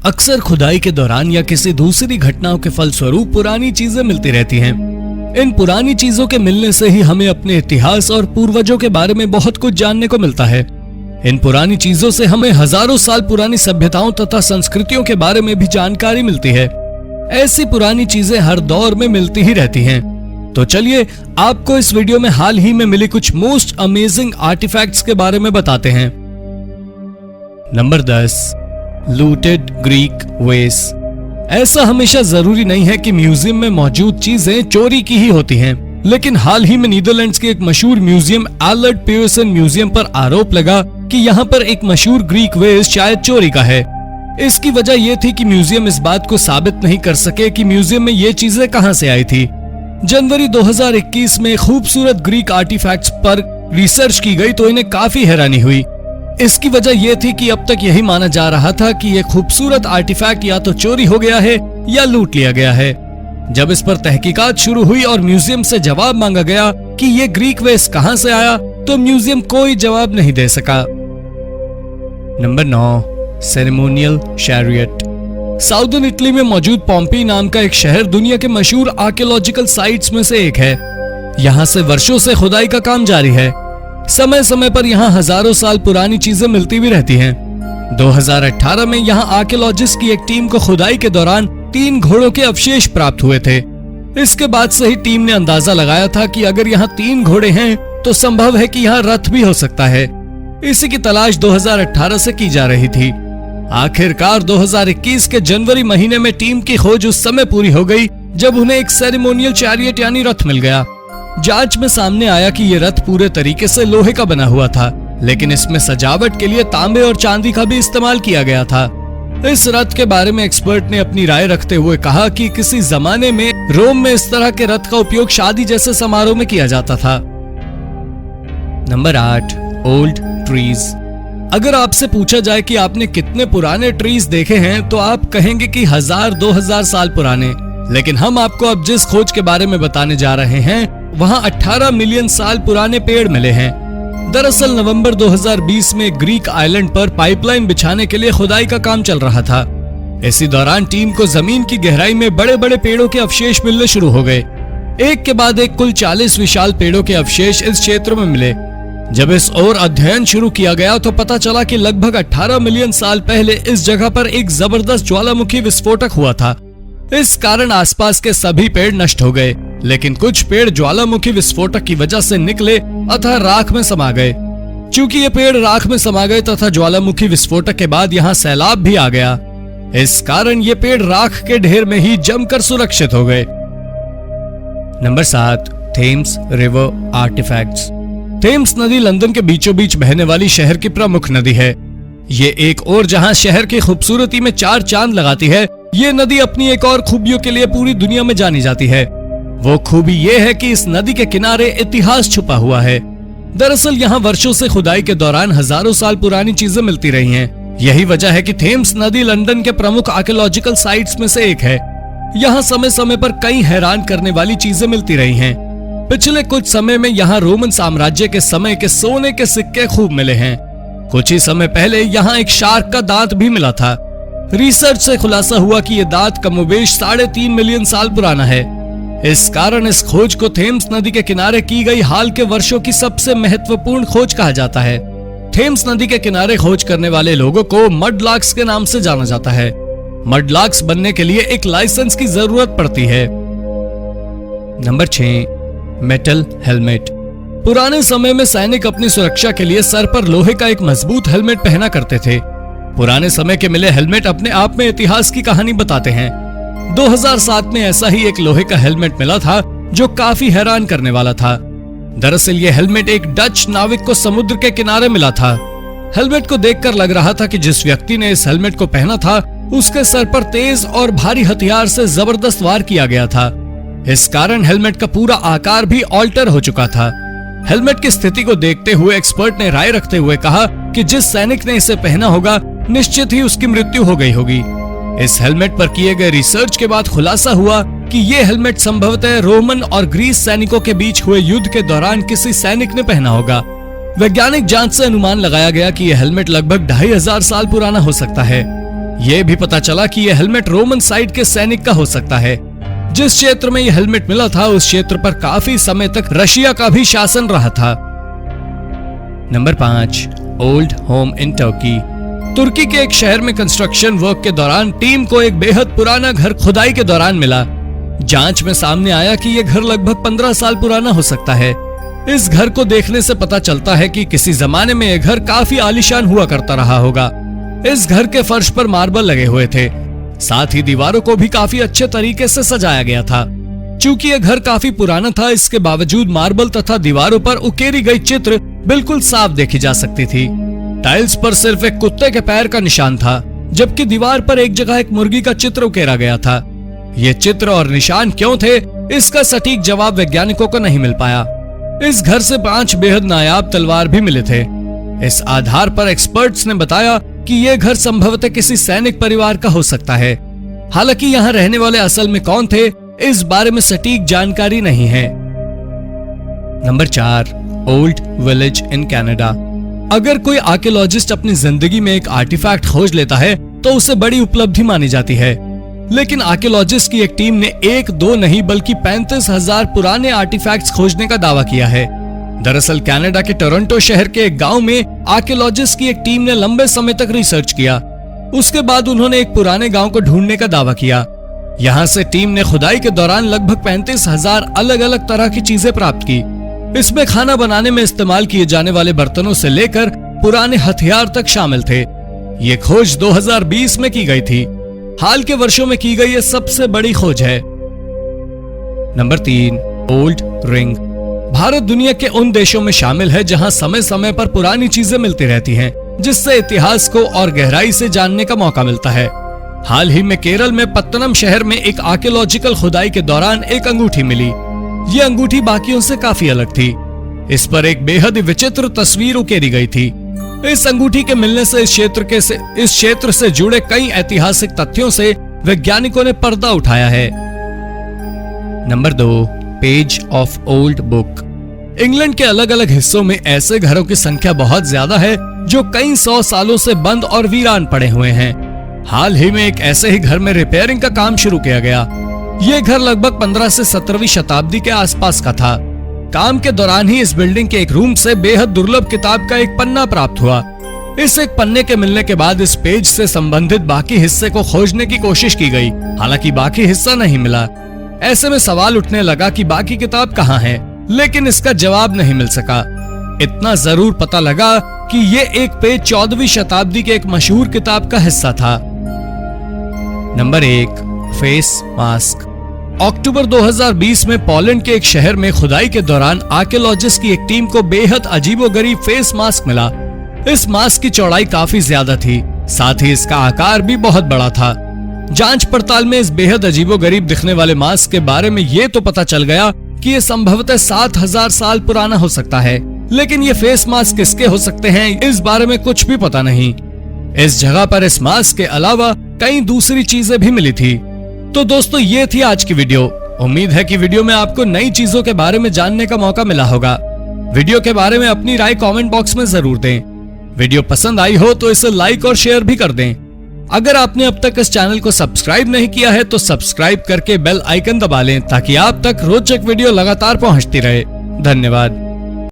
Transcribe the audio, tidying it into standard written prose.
अक्सर खुदाई के दौरान या किसी दूसरी घटनाओं के फलस्वरूप पुरानी चीजें मिलती रहती हैं। इन पुरानी चीजों के मिलने से ही हमें अपने इतिहास और पूर्वजों के बारे में बहुत कुछ जानने को मिलता है। इन पुरानी चीजों से हमें हजारों साल पुरानी सभ्यताओं तथा संस्कृतियों के बारे में भी जानकारी मिलती है। ऐसी पुरानी चीजें हर दौर में मिलती ही रहती हैं। तो चलिए आपको इस वीडियो में हाल ही में मिली कुछ मोस्ट अमेजिंग आर्टिफैक्ट्स के बारे में बताते हैं। नंबर 10, लूटेड ग्रीक वेस। ऐसा हमेशा जरूरी नहीं है कि म्यूजियम में मौजूद चीजें चोरी की ही होती हैं, लेकिन हाल ही में नीदरलैंड्स के एक मशहूर म्यूजियम एलर्ट पियर्सन म्यूजियम पर आरोप लगा कि यहाँ पर एक मशहूर ग्रीक वेस शायद चोरी का है। इसकी वजह यह थी कि म्यूजियम इस बात को साबित नहीं कर सके कि म्यूजियम में ये चीजें कहां से आई थी। जनवरी 2021 में खूबसूरत ग्रीक आर्टिफैक्ट्स पर रिसर्च की गई तो इन्हें काफी हैरानी हुई। इसकी वजह यह थी कि अब तक यही माना जा रहा था कि यह खूबसूरत आर्टिफैक्ट या तो चोरी हो गया है या लूट लिया गया है। जब इस पर तहकीकात शुरू हुई और म्यूजियम से जवाब मांगा गया कि यह ग्रीक वेस कहां से आया, तो म्यूजियम कोई जवाब नहीं दे सका। Number 9, ceremonial chariot. Southern Italy में मौजूद पोम्पी नाम का एक शहर दुनिया के मशहूर आर्कियोलॉजिकल साइट्स में से एक है। यहाँ से वर्षों से खुदाई का काम जारी है। समय समय पर यहाँ हजारों साल पुरानी चीजें मिलती भी रहती हैं। 2018 में यहाँ आर्कियोलॉजिस्ट की एक टीम को खुदाई के दौरान 3 घोड़ों के अवशेष प्राप्त हुए थे। इसके बाद से ही टीम ने अंदाजा लगाया था कि अगर यहाँ 3 घोड़े हैं तो संभव है कि यहाँ रथ भी हो सकता है। इसी की तलाश 2018 से की जा रही थी। आखिरकार 2021 के जनवरी महीने में टीम की खोज उस समय पूरी हो गई जब उन्हें एक सेरेमोनियल चैरियट यानी रथ मिल गया। जांच में सामने आया कि ये रथ पूरे तरीके से लोहे का बना हुआ था, लेकिन इसमें सजावट के लिए तांबे और चांदी का भी इस्तेमाल किया गया था। इस रथ के बारे में एक्सपर्ट ने अपनी राय रखते हुए कहा कि किसी जमाने में रोम में इस तरह के रथ का उपयोग शादी जैसे समारोह में किया जाता था। Number 8, old trees. अगर आपसे पूछा जाए कि आपने कितने पुराने ट्रीज देखे हैं तो आप कहेंगे कि 1000-2000 साल पुराने, लेकिन हम आपको अब जिस खोज के बारे में बताने जा रहे हैं वहां 18 मिलियन साल पुराने पेड़ मिले हैं। दरअसल नवंबर 2020 में ग्रीक आइलैंड पर पाइपलाइन बिछाने के लिए खुदाई का काम चल रहा था। इसी दौरान टीम को जमीन की गहराई में बड़े बड़े पेड़ों के अवशेष मिलने शुरू हो गए। एक के बाद एक कुल 40 विशाल पेड़ों के अवशेष इस क्षेत्र में मिले। जब इस और अध्ययन शुरू किया गया तो पता चला कि लगभग 18 मिलियन साल पहले इस जगह पर एक जबरदस्त ज्वालामुखी विस्फोटक हुआ था। इस कारण आसपास के सभी पेड़ नष्ट हो गए, लेकिन कुछ पेड़ ज्वालामुखी विस्फोटक की वजह से निकले अतः राख में समा गए। चूंकि ये पेड़ राख में समा गए तथा ज्वालामुखी विस्फोटक के बाद यहाँ सैलाब भी आ गया, इस कारण ये पेड़ राख के ढेर में ही जमकर सुरक्षित हो गए। Number 7, Thames river artefacts. Thames नदी लंदन के बीचों बीच बहने वाली शहर की प्रमुख नदी है। ये एक और जहां शहर की खूबसूरती में 4 चांद लगाती है, ये नदी अपनी एक और खूबियों के लिए पूरी दुनिया में जानी जाती है। वो खूबी ये है कि इस नदी के किनारे इतिहास छुपा हुआ है। दरअसल यहाँ वर्षों से खुदाई के दौरान हजारों साल पुरानी चीजें मिलती रही हैं। यही वजह है कि थेम्स नदी लंदन के प्रमुख आर्कियोलॉजिकल साइट्स में से एक है। यहाँ समय समय पर कई हैरान करने वाली चीजें मिलती रही हैं। पिछले कुछ समय में यहाँ रोमन साम्राज्य के समय के सोने के सिक्के खूब मिले हैं। कुछ ही समय पहले यहाँ एक शार्क का दांत भी मिला था। रिसर्च से खुलासा हुआ कि ये दांत कमोबेश 3.5 मिलियन साल पुराना है। इस कारण इस खोज को थेम्स नदी के किनारे की गई हाल के वर्षों की सबसे महत्वपूर्ण खोज कहा जाता है। थेम्स नदी के किनारे खोज करने वाले लोगों को मडलार्क्स के नाम से जाना जाता है। मडलार्क्स बनने के लिए एक लाइसेंस की जरूरत पड़ती है। Number 6, metal helmet. पुराने समय में सैनिक अपनी सुरक्षा के लिए सर पर लोहे का एक मजबूत हेलमेट पहना करते थे। पुराने समय के मिले हेलमेट अपने आप में इतिहास की कहानी बताते हैं। 2007 में ऐसा ही एक लोहे का हेलमेट मिला था जो काफी हैरान करने वाला था। दरअसल ये हेलमेट एक डच नाविक को समुद्र के किनारे मिला था। हेलमेट को देखकर लग रहा था कि जिस व्यक्ति ने इस हेलमेट को पहना था उसके सर पर तेज और भारी हथियार से जबरदस्त वार किया गया था। इस कारण हेलमेट का पूरा आकार भी ऑल्टर हो चुका था। हेलमेट की स्थिति को देखते हुए एक्सपर्ट ने राय रखते हुए कहा कि जिस सैनिक ने इसे पहना होगा निश्चित ही उसकी मृत्यु हो गई होगी। इस हेलमेट पर किए गए रिसर्च के बाद खुलासा हुआ कि ये हेलमेट संभवतः रोमन और ग्रीस सैनिकों के बीच हुए युद्ध के दौरान किसी सैनिक ने पहना होगा। वैज्ञानिक जांच से अनुमान लगाया गया कि यह हेलमेट लगभग 2500 साल पुराना हो सकता है। ये भी पता चला कि यह हेलमेट रोमन साइड के सैनिक का हो सकता है। जिस क्षेत्र में यह हेलमेट मिला था उस क्षेत्र पर काफी समय तक रशिया का भी शासन रहा था। Number 5, old home in Turkey. तुर्की के एक शहर में कंस्ट्रक्शन वर्क के दौरान टीम को एक बेहद पुराना घर खुदाई के दौरान मिला। जांच में सामने आया कि यह घर लगभग 15 साल पुराना हो सकता है। इस घर को देखने से पता चलता है कि किसी जमाने में यह घर काफी आलीशान हुआ करता रहा होगा। इस घर के फर्श पर मार्बल लगे हुए थे, साथ ही दीवारों को भी काफी अच्छे तरीके से सजाया गया था। चूंकि यह घर काफी पुराना था, इसके बावजूद मार्बल तथा दीवारों पर उकेरी गई चित्र बिल्कुल साफ देखी जा सकती थी। टाइल्स पर सिर्फ एक कुत्ते के पैर का निशान था, जबकि दीवार पर एक जगह एक मुर्गी का चित्र उकेरा गया था। ये चित्र और निशान क्यों थे, इसका सटीक जवाब वैज्ञानिकों को नहीं मिल पाया। इस घर से 5 बेहद नायाब तलवार भी मिले थे। इस आधार पर एक्सपर्ट्स ने बताया कि यह घर संभवतः किसी सैनिक परिवार का हो सकता है। हालांकि यहाँ रहने वाले असल में कौन थे, इस बारे में सटीक जानकारी नहीं है। Number 4, old village in Canada. अगर कोई आर्कियोलॉजिस्ट अपनी जिंदगी में एक आर्टिफैक्ट खोज लेता है तो उसे बड़ी उपलब्धि मानी जाती है, लेकिन आर्कियोलॉजिस्ट की एक टीम ने 1-2 नहीं बल्कि 35,000 पुराने आर्टिफैक्ट्स खोजने का दावा किया है। दरअसल कनाडा के टोरंटो शहर के एक गांव में आर्कियोलॉजिस्ट की एक टीम ने लंबे समय तक रिसर्च किया। उसके बाद उन्होंने एक पुराने गांव को ढूंढने का दावा किया। यहाँ से टीम ने खुदाई के दौरान लगभग 35,000 अलग अलग तरह की चीजें प्राप्त की। इसमें खाना बनाने में इस्तेमाल किए जाने वाले बर्तनों से लेकर पुराने हथियार तक शामिल थे। ये खोज 2020 में की गई थी। हाल के वर्षों में की गई ये सबसे बड़ी खोज है। Number 3, old ring. भारत दुनिया के उन देशों में शामिल है जहां समय समय पर पुरानी चीजें मिलती रहती हैं, जिससे इतिहास को और गहराई से जानने का मौका मिलता है। हाल ही में केरल में पत्तनम शहर में एक आर्कियोलॉजिकल खुदाई के दौरान एक अंगूठी मिली। ये अंगूठी बाकियों से काफी अलग थी। इस पर एक बेहद विचित्र तस्वीर उकेरी गई थी। इस अंगूठी के मिलने से इस क्षेत्र से जुड़े कई ऐतिहासिक तथ्यों से वैज्ञानिकों ने पर्दा उठाया है। Number 2, page of old book. England के अलग अलग हिस्सों में ऐसे घरों की संख्या बहुत ज्यादा है जो कई 100 सालों से बंद और वीरान पड़े हुए हैं। हाल ही में एक ऐसे ही घर में रिपेयरिंग का काम शुरू किया गया। ये घर लगभग 15 से 17वीं शताब्दी के आसपास का था। काम के दौरान ही इस बिल्डिंग के एक रूम से बेहद दुर्लभ किताब का एक पन्ना प्राप्त हुआ। इस एक पन्ने के मिलने के बाद इस पेज से संबंधित बाकी हिस्से को खोजने की कोशिश की गई, हालांकि बाकी हिस्सा नहीं मिला। ऐसे में सवाल उठने लगा कि बाकी किताब कहाँ है, लेकिन इसका जवाब नहीं मिल सका। इतना जरूर पता लगा कि ये एक पेज 14वीं शताब्दी के एक मशहूर किताब का हिस्सा था। Number 1, face mask. अक्टूबर 2020 में पोलैंड के एक शहर में खुदाई के दौरान आर्कियोलॉजिस्ट की एक टीम को बेहद अजीबोगरीब फेस मास्क मिला। इस मास्क की चौड़ाई काफी ज्यादा थी, साथ ही इसका आकार भी बहुत बड़ा था। जांच पड़ताल में इस बेहद अजीबोगरीब दिखने वाले मास्क के बारे में ये तो पता चल गया कि ये संभवतः 7000 साल पुराना हो सकता है, लेकिन ये फेस मास्क किसके हो सकते हैं, इस बारे में कुछ भी पता नहीं। इस जगह पर इस मास्क के अलावा कई दूसरी चीजें भी मिली थी। तो दोस्तों, ये थी आज की वीडियो। उम्मीद है कि वीडियो में आपको नई चीजों के बारे में जानने का मौका मिला होगा। वीडियो के बारे में अपनी राय कमेंट बॉक्स में जरूर दें। वीडियो पसंद आई हो तो इसे लाइक और शेयर भी कर दें। अगर आपने अब तक इस चैनल को सब्सक्राइब नहीं किया है तो सब्सक्राइब करके बेल आइकन दबा लें ताकि आप तक रोचक वीडियो लगातार पहुंचती रहे। धन्यवाद।